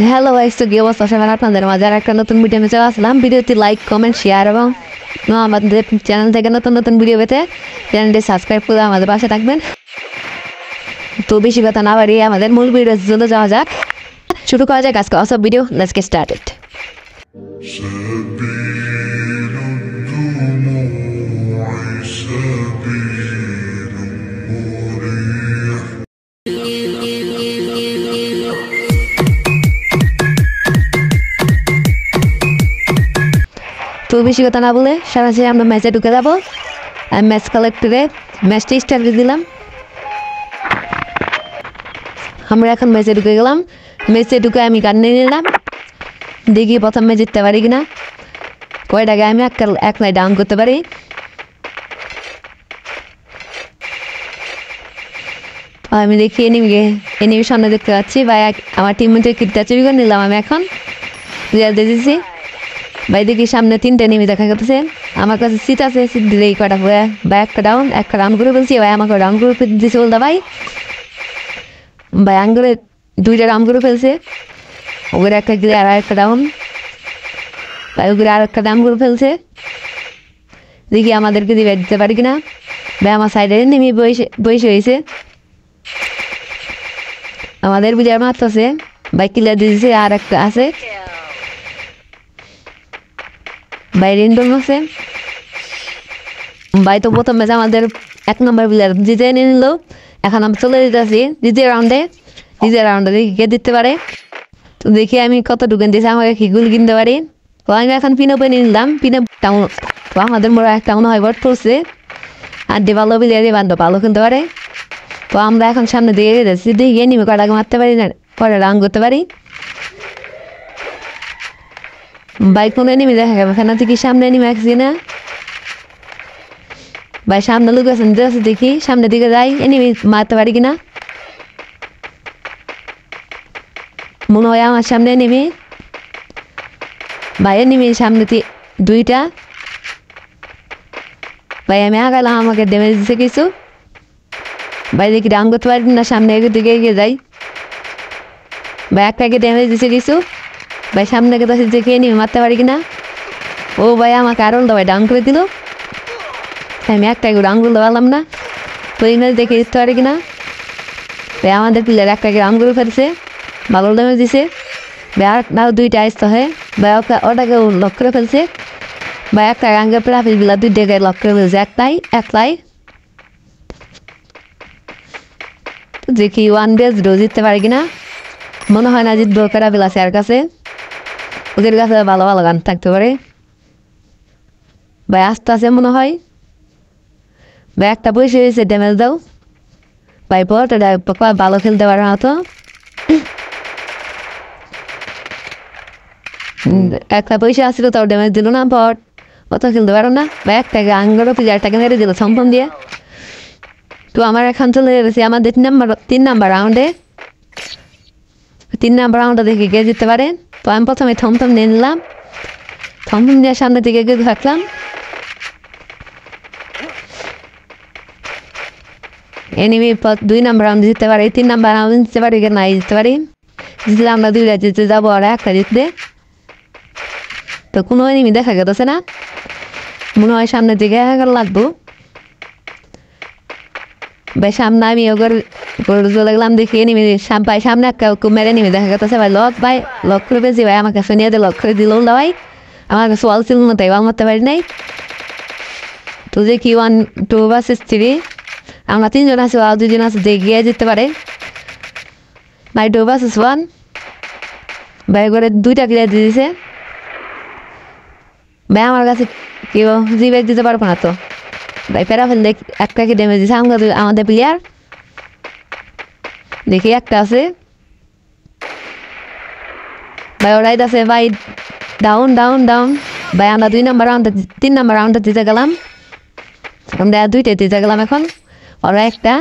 Hello guys, তো কি অবস্থা সবার? আপনাদের মাঝে আর একটা নতুন ভিডিও নিয়ে চলে আসলাম। ভিডিওটি লাইক, কমেন্ট, শেয়ার এবং আমাদের চ্যানেল থেকে নতুন নতুন ভিডিও পেতে চ্যানেলটি সাবস্ক্রাইব করে আমাদের পাশে থাকবেন। তো বেশি কথা না বাড়িয়ে আমাদের মূল ভিডিও চলে যাওয়া যাক। শুরু করা যাক আজকে অসব ভিডিও। Let's get started. তো বেশি কথা না বলে সরাসরি আমরা ম্যাচে ঢুকে যাবো। ম্যাচ কালেক্টরে ম্যাচটি স্টার্ট করে দিলাম। আমরা এখন ম্যাচে ঢুকে গেলাম। ম্যাচে ঢুকে আমি গান নিয়ে নিলাম, দেখি প্রথম ম্যাচ জিততে পারি কিনা। কয়টাকে আমি একলাই ডাউন করতে পারি। আমি দেখি এনিমির সামনে দেখতে পাচ্ছি ভাই, আমার টিম মধ্যে কিটটা চুরি করে নিলাম। আমি এখন রিয়াল দিয়েছি ভাই, দেখি সামনে তিনটে এনিমি দেখা গেছে। আমার কাছে সিট আছে, সিট দিলে এই কটা ভাই একটা ডাউন করে ফেলছি। ভাই আমাকে ডাউন করে দিয়েছে বলতে ভাই আঙ্গুরে দুইটা ডাউন করে ফেলছে। ওগুলো একটা গিয়ে আর একটা ডাউন, ভাই ওগুলো আর একটা ডাউন করে ফেলছে। দেখি আমাদেরকে দিয়ে দিতে পারি কিনা। ভাই আমার সাইডে নেমে বসে হয়েছে, আমাদের বিজয় মারতেছে। ভাই কিলার দিয়েছে, আর একটা আছে ভাই রেন্ডম আছে। ভাই তো প্রথম ম্যাচ আমাদের 1 নম্বর প্লেয়ার জিতে এনে নিল। এখন আমি চলে যেতেছি দ্বিতীয় রাউন্ডে দেখি কে দিতে পারে। তো দেখি আমি কত ঢুকেন দিয়েছি, আমাকে কি গুল কিনতে পারি। তো আমি এখন পিনে নিয়ে নিলাম। পিনে টাউন তো আমাদের মোড়া একটা মনে হয় বট পড়ছে, আর যে ভালো প্লেয়ারই ভালো কিনতে পারে। তো আমরা এখন সামনে দিয়ে যাচ্ছি, দেখি এনিমি কটাকে মারতে পারি না, কটা রাউন্ড করতে পারি। বাইক কোনো এনিমি দেখা যাবে এখানে থেকে, সামনে এনিমি আসছি না ভাই, সামনে লোক আছেন দেখি সামনের দিকে যাই, এনিমি মারতে পারি কিনা। মনে হয় আমার সামনে এনিমি ভাই, এনিমি সামনে দুইটা ভাই। আমি আগালাম, আমাকে ড্যামেজ দিচ্ছে কিছু ভাই, দেখি ডাউন করতে পারি না, সামনে দিকে এগিয়ে যাই ভাই। একটাকে ড্যামেজ দিচ্ছে কিছু ভাই, সামনে দেখে এনিমি মারতে পারি কিনা। ও ভাই আমাকে আরো ভাই ডাউন করে দিল, আমি একটাকে ডাউন করতে পারলাম না। তো ইংরেজি দেখে দিতে পারি কিনা। ভাই আমাদের প্লেয়ার একটাকে ডাউন করে ফেলছে, ভালো ড্যামেজ দিছে ভাই। আর দুইটা আসতে হয় ভাই, ওটাকে লক করে ফেলছে ভাই। একটা গাঙ্গে প্রাফিল বিলা দুইটাকে লক করে ফেলছে, একলাই। দেখি 1 বেজ ডো জিততে পারি কিনা। মনে হয় না জিতবো, প্রাফিল আছে আর কাছে, ওদের কাছে ভালো ভালো গান থাকতে পারে ভাই। আস্তে আছে মনে হয় ভাই, একটা বসে হয়েছে, ড্যামেজ দাও ভাই। পর ভালো খেলতে পারে না তো, একটা পয়সা আসছিল তাও ড্যামেজ দিল না। পর অত খেলতে পারো না ভাই, একটাকে আঙ্গুর প্লেয়ারটাকে মেরে দিল সম্পন দিয়ে। তো আমার এখন চলে গেছে আমাদের 3 নাম্বার রাউন্ডে। 3 নাম্বার রাউন্ডে দেখি কে জিততে পারে। তো আমি প্রথমে থমথম নিয়ে নিলাম, থমথম দিয়ে সামনে দিকে গিয়ে থাকলাম। এনিমি 2 নাম্বার রাউন্ড জিততে পারি, 3 নাম্বার রাউন্ড জিততে পারি কি নাই জিততে পারি। জিতলে আমরা 2টা জিতে যাবো আর একটা জিতলে। তো কোনো এনিমি দেখা গেছে না, মনে হয় সামনের দিকে লাগবো ভাই। সামনে আমি চলে গেলাম, দেখি এনিমি ভাই সামনে একটা মেরে এনিমি দেখা গেছে ভাই। লক করে পেয়েছি ভাই, আমার কাছে নিয়ে লক করে দিল ভাই। আমার কাছে ওয়াল ছিল না, তাই ওয়াল মারতে পারি নাই। তো দেখি 1, 2 vs 3 আমরা 3 জন আছি, আর 2 জন আছে, গিয়ে জিততে পারে ভাই। 2 vs 1 ভাই, করে 2টা ক্লিয়ার দিয়ে দিছে ভাই। আমার কাছে কেউ জিবেক দিতে পারবো না তো ভাই। প্যারাফেল একটাকে ড্যামেজ দিছে আমাদের প্লেয়ার, দেখি একটা আছে ভাই। ওরাই আছে ভাই, ডাউন ভাই। আমরা 2 নাম্বার রাউন্ডে 3 নাম্বার রাউন্ডে দিতে গেলাম, আমরা 2টা দিতে গেলাম এখন, ওরা একটা।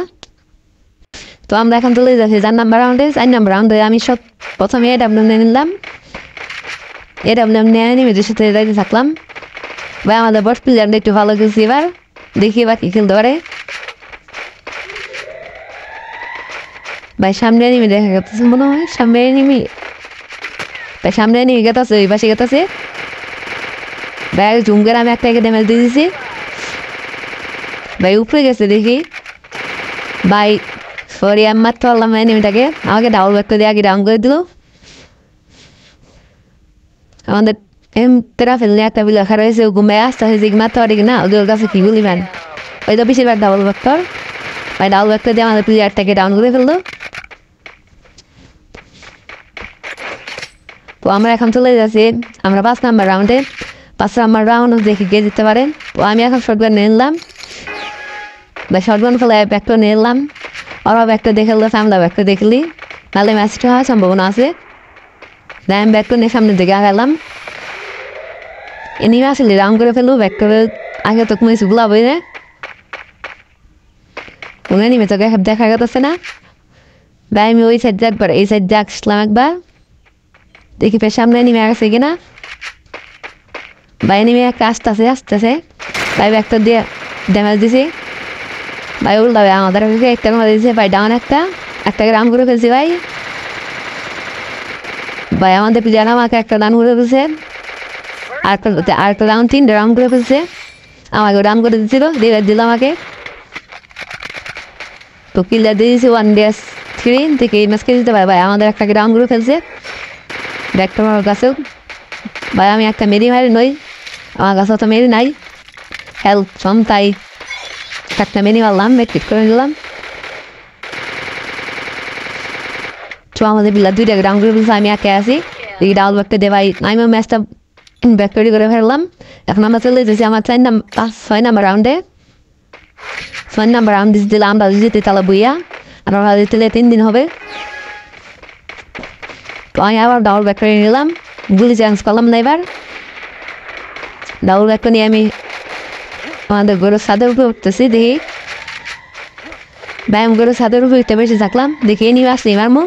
তো আমরা এখন চলে যাচ্ছি 4 নাম্বার রাউন্ডে। 4 নাম্বার রাউন্ডে আমি সব প্রথমে AWM নিয়ে নিলাম, AWM নিয়ে এনিমিদের সাথে যাইতে থাকলাম ভাই। আমাদের বট প্লেয়ারটা একটু ভালো খেলছি, এবার দেখি এবার কি খেলতে পারে ভাই। সামনে এনিমি দেখা যাচ্ছে মনে হয়, সামনে এনিমি ভাই সামনে নিয়ে গেতেছে ওই পাশে গেতেছে ভাই জুম করে আমি একটা ড্যামেজ দিয়ে দিছি ভাই উপরে গেছে দেখি ভাই সরি আমি মারতে পারলাম না এনিমিটাকে আমাকে ডাবল ব্যাক করে দিয়ে আগে ডাউন করে দিল আমাদের তেরা ফেললে একটা বিল লেখা রয়েছে ঘুমে আসতে হয়েছে কি মারতে পারি কিনা ওদের কাছে কি বলিবেন ওই তো বেশিরভাগ ডাবল ব্যাক্টর ভাই ডাবল ব্যাক্টর দিয়ে আমাদের প্লেয়ারটাকে ডাউন করে ফেললো তো আমরা এখন চলে যাচ্ছি আমরা 5 নাম্বার রাউন্ডে 5 নাম্বার রাউন্ড দেখি কে জিততে পারেন তো আমি এখন শর্টগান নিয়ে নিলাম বা শর্টগান ফেলে ব্যাক্টর নিয়ে নিলাম ওরা ব্যাক্টর দেখে আমরা ব্যাক্টর দেখলি নাহলে ম্যাচটা হওয়ার সম্ভাবনা আছে তাই আমি ব্যাক্টর নিয়ে সামনের দিকে আগালাম এনিমে আসলে রাউন্ড করে ফেলবো ব্যাক্টরের আগে তো কোনো কিছু গুলাবই না কোনো এনিমে তোকে দেখা গেছে না ভাই আমি ওই সাইড একবার এই সাইড আসলাম একবার দেখি ফের সামনে এনিমে গেছে কিনা ভাই এনিমে একটা আসতেছে ভাই ব্যাক্টর দিয়ে ড্যামেজ দিছি ভাই উল্টা ভাই আমাদের একটা দিয়েছে ভাই ডাউন একটা রাউন্ড করে ফেলছি ভাই ভাই আমাদের প্লেয়ার আমাকে একটা রাউন্ড করে ফেলছে আরেকটা রাউন্ড 3 রাউন্ড করে ফেলছে আমাকে রাউন্ড করে দিচ্ছিল দিল আমাকে তো কিলার দিয়ে দিয়েছি 1-3 থেকে এই ম্যাচকে দিতে পারে ভাই আমাদের একটা রাউন্ড করে ফেলছে ব্যাক্টর আমার কাছেও ভাই আমি একটা মেরি মারি নই আমার কাছেও তো মেরি নাই হেল্প সম তাই একটা মেরি মারলাম মেট্রিক করে নিলাম তো আমাদের বিল্লার 2টা রাউন্ড করে ফেলছে আমি একে আছি এই ডাউল ব্যাক্টর দিয়ে ভাই আমি ম্যাচটা ব্যাক্টরি করে ফেললাম এখন আমরা চলে যেতেছি আমার 6 নাম্বার রাউন্ডে 6 নাম্বার রাউন্ড দিলে আমরা জিতে তাহলে বইয়া আর আমরা জিতলে 3 দিন হবে তো আমি আবার ডাউল ব্যাক করে নিলাম গুলি চেঞ্জ করলাম না এবার ডাউল ব্যাক নিয়ে আমি আমাদের গরুর ছাদের উপরে উঠতেছি দেখি ভাই আমি গরুর ছাদের উপরে উঠতে বেশি থাকলাম দেখি এনিমে আসলে মারমু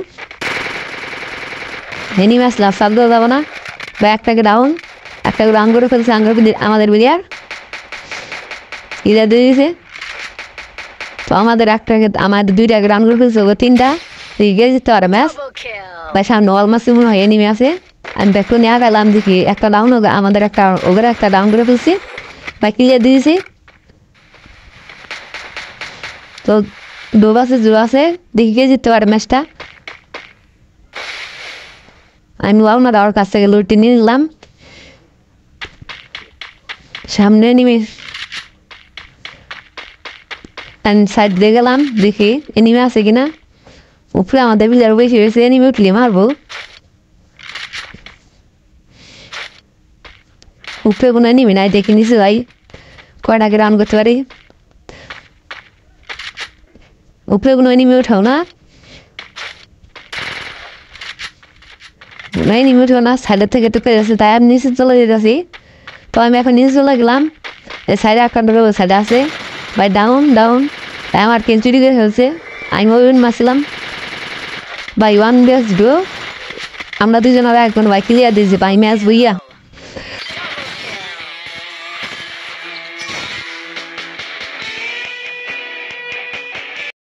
এনিমে আসলে আর ছাদ যাবো না ভাই একটাকে ডাউন একটা রাউন্ড করে ফেলছে আমাদের প্লেয়ার ইরা দিয়ে দিয়েছে তো আমাদের 2টা রাউন্ড করে ফেলছে 3টা গিয়ে যেতে পারে ম্যাচ ভাই সামনে অলমাস মনে হয় এনিমে আছে আমি ব্যাকটা নিয়ে গেলাম দেখি একটা ডাউন আমাদের ওদের একটা ডাউন করে ফেলছি ভাই ক্লিয়ার দিয়েছি তো জো আছে দেখি গিয়ে যেতে পারে ম্যাচটা আমি ওর কাছ থেকে লুটি নিয়ে নিলাম সামনে এনিমে সাইড দিয়ে গেলাম দেখি এনিমে আছে কিনা উপরে আমাদের প্লেয়ার বেশি হয়েছে এনিমে উঠলে মারবো উপরে কোনো এনিমে নাই দেখে নিছি ভাই কয়টাকে রাউন্ড করতে পারি উপরে কোনো এনিমে উঠাও না এনিমে উঠাও না সাইডের থেকে টুকে যাচ্ছে তাই আমি নিচে চলে যেতেছি তো আমি এখন নিচে চলে গেলাম এই সাইডে একটা সাইডে আছে ভাই ডাউন ভাই আমার কেঞ্চুরি করে ফেলছে আমি ওই মারছিলাম ভাই 1 vs 2 আমরা দুজনের একজন ভাই ক্লিয়ার দিয়েছি ভাই ম্যাচ বইয়া